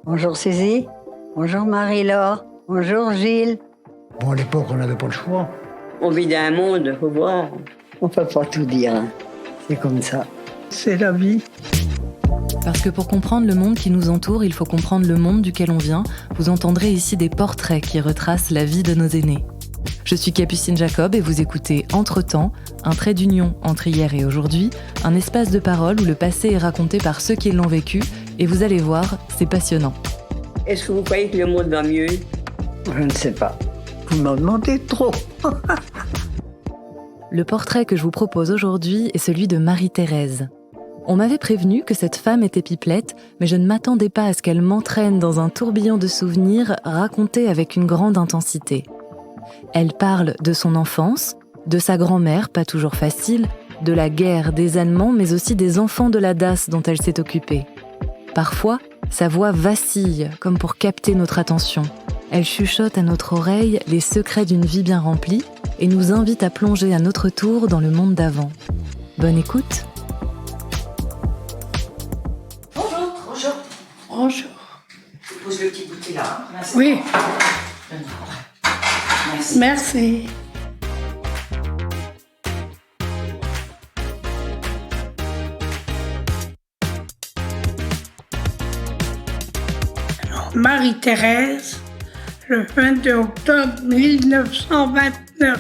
Bonjour Suzy, bonjour Marie-Laure, bonjour Gilles. Bon, à l'époque, on n'avait pas le choix. On vit dans un monde, faut voir. On peut pas tout dire, hein. C'est comme ça. C'est la vie. Parce que pour comprendre le monde qui nous entoure, il faut comprendre le monde duquel on vient. Vous entendrez ici des portraits qui retracent la vie de nos aînés. Je suis Capucine Jacob et vous écoutez Entre-temps, un trait d'union entre hier et aujourd'hui, un espace de parole où le passé est raconté par ceux qui l'ont vécu, et vous allez voir, c'est passionnant. Est-ce que vous croyez que le monde va mieux? Je ne sais pas. Vous m'en demandez trop. Le portrait que je vous propose aujourd'hui est celui de Marie-Thérèse. On m'avait prévenu que cette femme était pipelette, mais je ne m'attendais pas à ce qu'elle m'entraîne dans un tourbillon de souvenirs racontés avec une grande intensité. Elle parle de son enfance, de sa grand-mère, pas toujours facile, de la guerre, des Allemands, mais aussi des enfants de la DAS dont elle s'est occupée. Parfois, sa voix vacille, comme pour capter notre attention. Elle chuchote à notre oreille les secrets d'une vie bien remplie et nous invite à plonger à notre tour dans le monde d'avant. Bonne écoute. Bonjour. Bonjour. Je pose le petit bouquet là. Merci. Oui, Merci. merci. Marie-Thérèse, le 22 octobre 1929.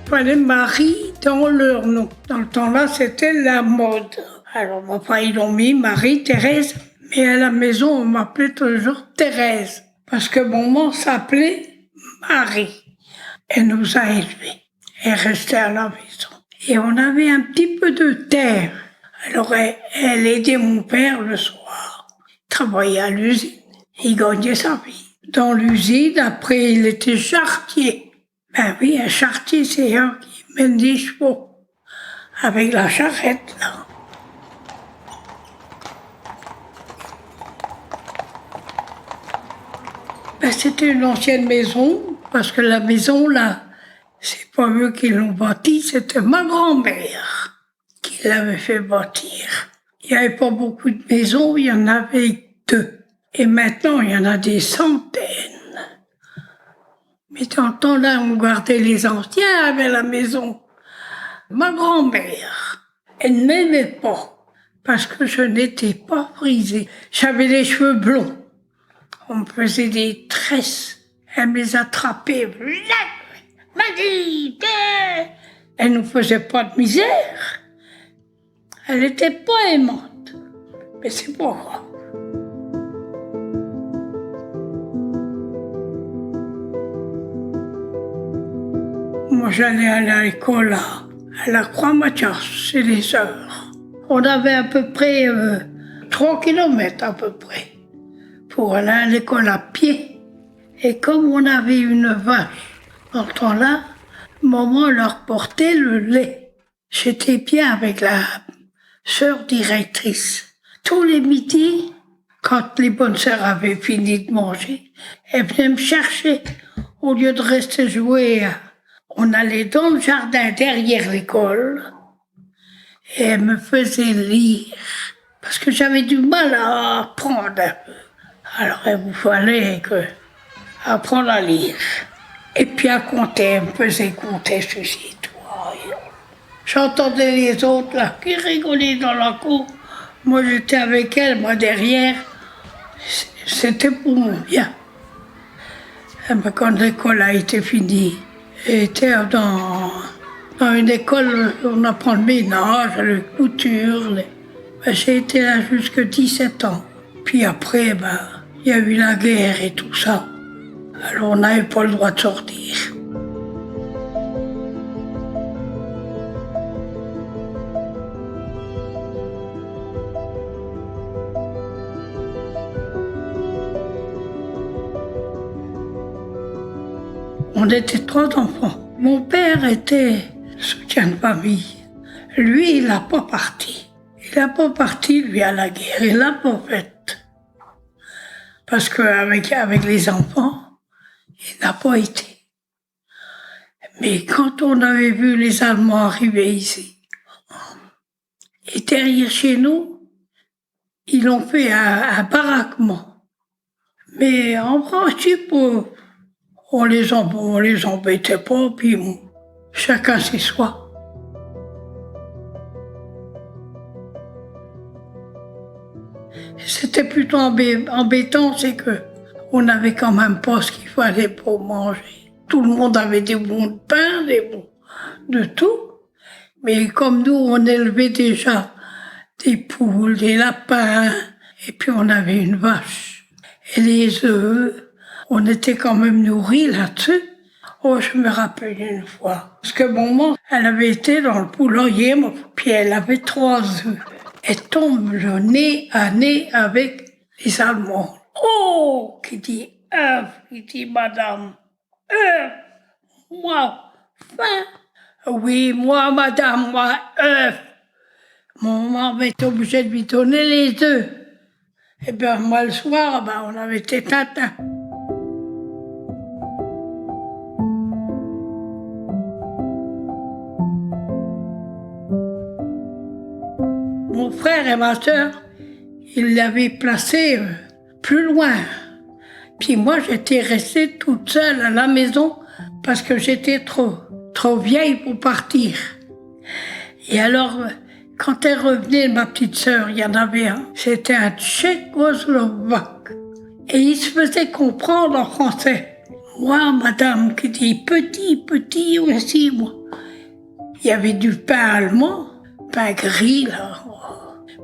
Il fallait Marie dans leur nom. Dans le temps-là, c'était la mode. Alors, enfin, ils l'ont mis Marie-Thérèse, mais à la maison, on m'appelait toujours Thérèse, parce que maman s'appelait Marie. Elle nous a élevés. Elle restait à la maison. Et on avait un petit peu de terre. Alors, elle aidait mon père le soir. Il travaillait à l'usine. Il gagnait sa vie. Dans l'usine, après, il était charretier. Ben oui, un charretier, c'est un qui mène des chevaux. Avec la charrette, là. Ben, c'était une ancienne maison, parce que la maison, là, c'est pas eux qui l'ont bâtie, c'était ma grand-mère qui l'avait fait bâtir. Il n'y avait pas beaucoup de maisons, il y en avait 2. Et maintenant, il y en a des centaines. Mais dans le temps-là, on gardait les anciens avec la maison. Ma grand-mère, elle ne m'aimait pas, parce que je n'étais pas frisée. J'avais les cheveux blonds. On me faisait des tresses. Elle me les attrapait. Elle nous faisait pas de misère. Elle était pas aimante. Mais c'est pas grave. Moi, j'allais aller à l'école à la Croix-Mathias, chez les sœurs. On avait à peu près 3 kilomètres à peu près pour aller à l'école à pied. Et comme on avait une vache, dans ce temps-là, maman leur portait le lait. J'étais bien avec la sœur directrice. Tous les midis, quand les bonnes sœurs avaient fini de manger, elles venaient me chercher. Au lieu de rester jouer, on allait dans le jardin derrière l'école et elles me faisaient lire. Parce que j'avais du mal à apprendre un peu. Alors il vous fallait apprendre à lire. Et puis à compter, elle me faisait compter ceci, toi. J'entendais les autres là qui rigolaient dans la cour. Moi j'étais avec elle, moi derrière. C'était pour mon bien. Et ben, quand l'école a été finie, j'étais dans une école où on apprend le ménage, la couture. Ben, j'ai été là jusqu'à 17 ans. Puis après, ben, il y a eu la guerre et tout ça. Alors on n'avait pas le droit de sortir. On était 3 enfants. Mon père était soutien de famille. Lui, il n'a pas parti. Il n'a pas parti, lui, à la guerre. Il l'a pas faite. Parce qu'avec les enfants, Il n'a pas été. Mais quand on avait vu les Allemands arriver ici, et derrière chez nous, ils ont fait un baraquement. Mais en principe, on les embêtait pas, puis chacun chez soi. C'était plutôt embêtant, c'est que on n'avait quand même pas ce qu'il fallait pour manger. Tout le monde avait des bons de pain, des bons de tout. Mais comme nous, on élevait déjà des poules, des lapins, et puis on avait une vache. Et les œufs, on était quand même nourris là-dessus. Oh, je me rappelle une fois. Parce que maman, elle avait été dans le poulailler, puis elle avait 3 œufs. Elle tombe le nez à nez avec les Allemands. Oh, qui dit œuf, qui dit madame, œuf, moi, faim. Oui, moi, madame, moi, œuf. Maman était obligée de lui donner les œufs. Et bien, moi, le soir, on avait été tatin. Mon frère et ma sœur, ils l'avaient placé plus loin. Puis moi, j'étais restée toute seule à la maison parce que j'étais trop vieille pour partir. Et alors, quand elle revenait, ma petite sœur, il y en avait un, c'était un Tchécoslovaque. Et il se faisait comprendre en français. Moi, madame, qui dit petit aussi, moi. Il y avait du pain allemand, pain gris, là.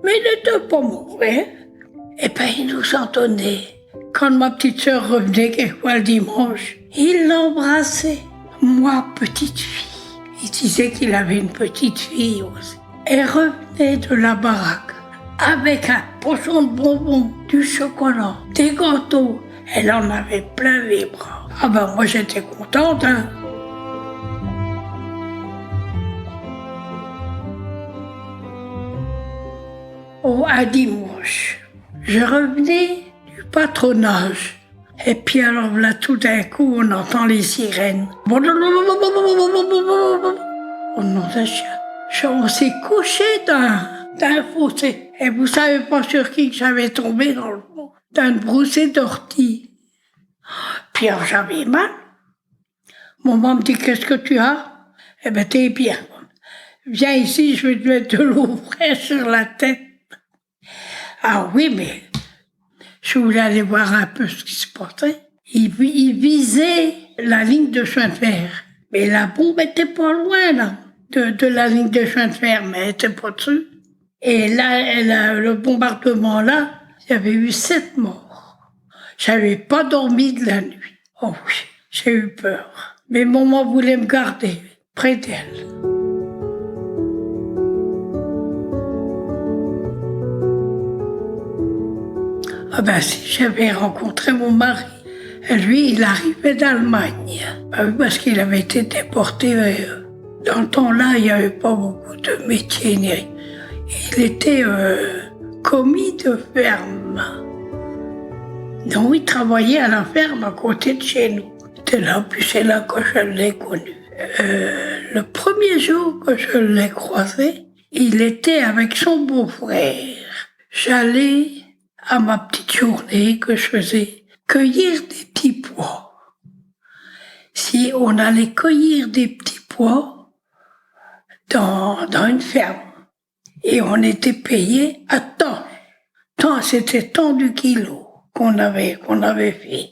Mais il n'était pas mauvais. Et ben, il nous en donnait. Quand ma petite sœur revenait quelquefois le dimanche, il l'embrassait. Moi, petite fille. Il disait qu'il avait une petite fille aussi. Elle revenait de la baraque avec un pochon de bonbons, du chocolat, des gâteaux. Elle en avait plein les bras. Ah ben, moi, j'étais contente, hein. Oh, un dimanche, je revenais du patronage. Et puis alors là, tout d'un coup, on entend les sirènes. On s'est couché d'un fossé. Et vous savez pas sur qui j'avais tombé dans le fond, d'un broussé d'ortie. Puis alors j'avais mal. Maman me dit, qu'est-ce que tu as? Eh ben, t'es bien. Viens ici, je vais te mettre de l'eau fraîche sur la tête. Ah oui, mais je voulais aller voir un peu ce qui se passait. Il visait la ligne de chemin de fer. Mais la bombe était pas loin, là, de la ligne de chemin de fer, mais elle était pas dessus. Et là, le bombardement, là, il y avait eu 7 morts. J'avais pas dormi de la nuit. Oh oui, j'ai eu peur. Mais maman voulait me garder près d'elle. Ah ben si j'avais rencontré mon mari, lui il arrivait d'Allemagne, parce qu'il avait été déporté. Dans le temps-là, il n'y avait pas beaucoup de métiers. Il était commis de ferme. Donc il travaillait à la ferme à côté de chez nous. C'était là, puis c'est là que je l'ai connu. Le premier jour que je l'ai croisé, il était avec son beau-frère. J'allais à ma petite journée que je faisais, cueillir des petits pois. Si on allait cueillir des petits pois dans une ferme, et on était payé à temps. C'était tant du kilo qu'on avait fait.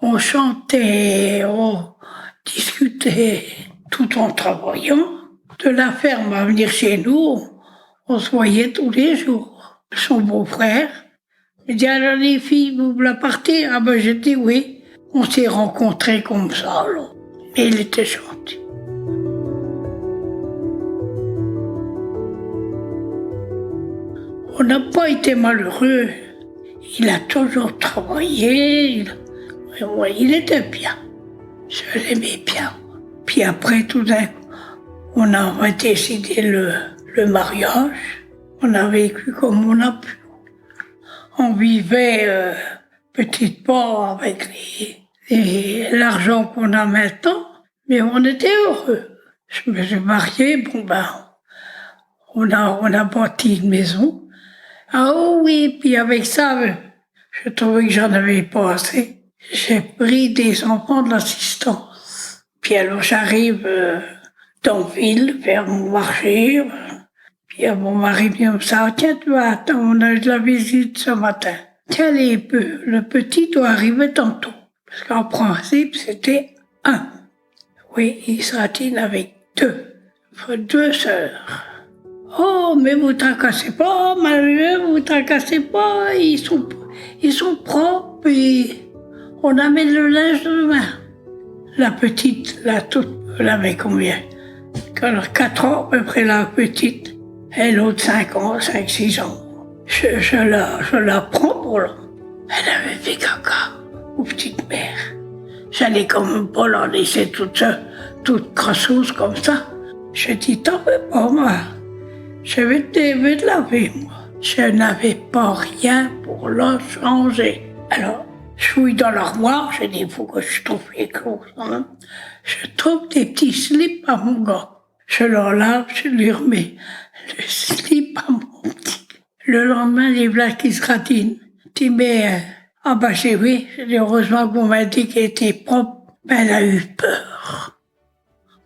On chantait, on discutait tout en travaillant. De la ferme à venir chez nous, on se voyait tous les jours. Son beau-frère me dit, alors les filles, vous voulez partir? Ah ben j'ai dit oui. On s'est rencontrés comme ça, là. Mais il était gentil. On n'a pas été malheureux. Il a toujours travaillé. Il était bien. Je l'aimais bien. Puis après, tout d'un coup, on a décidé le mariage. On a vécu comme on a pu. On vivait petite part avec et l'argent qu'on a maintenant, mais on était heureux. Je me suis mariée, on a bâti une maison. Ah oui, puis avec ça, je trouvais que j'en avais pas assez. J'ai pris des enfants de l'assistance. Puis alors j'arrive dans la ville, vers mon marché. Puis mon mari vient me dire, tiens, tu vas attendre, on a de la visite ce matin. Tiens, le petit doit arriver tantôt. Parce qu'en principe, c'était 1. Oui, Isratine avec 2 sœurs. Oh, mais vous tracassez pas, malheureux, vous tracassez pas, ils sont propres et on amène le linge demain. La petite, la toute, elle avait combien? 4 ans à peu près la petite, et l'autre 5 ans, 5-6 ans. Je la prends pour là. Elle avait fait caca aux petites mères. J'allais quand même pas la laisser toute crasseuse comme ça. Je dis, t'en fais pas, moi. Je vais te laver, moi. Je n'avais pas rien pour la changer. Alors, je fouille dans l'armoire, je dis, il faut que je trouve quelque chose. Hein. Je trouve des petits slips à mon gars. Je l'enlève, je lui remets le slip à mon petit. Le lendemain, les blagues qui se gratinent. Tu dis, mais, j'ai oui. Je dis, heureusement que vous m'avez dit qu'elle était propre. Elle a eu peur.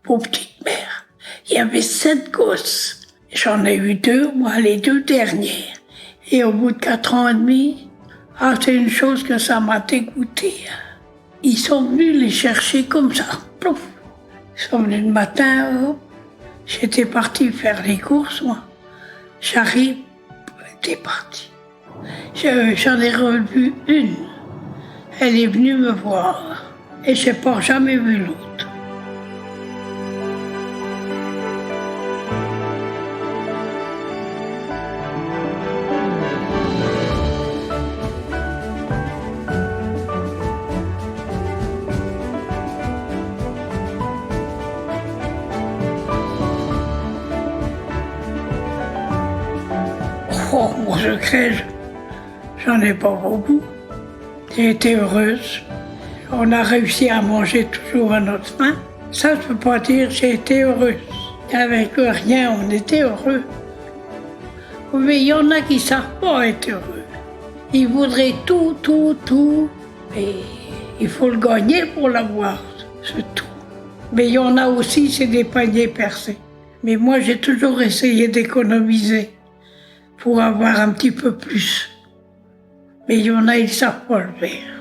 Pour petite mère. Il y avait 7 gosses. J'en ai eu 2, moi, les 2 dernières. Et au bout de 4 ans et demi, c'est une chose que ça m'a dégoûté. Ils sont venus les chercher comme ça. Plouf. Ils sont venus le matin, j'étais partie faire les courses, moi. J'arrive, j'étais partie. J'en ai revu une. Elle est venue me voir. Et je n'ai pas jamais vu l'autre. Oh, mon secret, j'en ai pas beaucoup. J'ai été heureuse. On a réussi à manger toujours à notre faim. Ça, je peux pas dire j'ai été heureuse. Avec rien, on était heureux. Mais il y en a qui savent pas être heureux. Ils voudraient tout. Et il faut le gagner pour l'avoir, c'est tout. Mais il y en a aussi, c'est des paniers percés. Mais moi, j'ai toujours essayé d'économiser pour avoir un petit peu plus. Mais il y en a, ils ne savent pas le faire.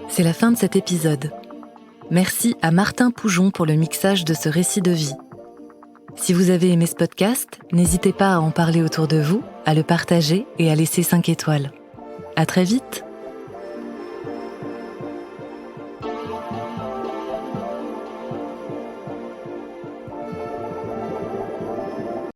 C'est la fin de cet épisode. Merci à Martin Poujon pour le mixage de ce récit de vie. Si vous avez aimé ce podcast, n'hésitez pas à en parler autour de vous, à le partager et à laisser 5 étoiles. À très vite!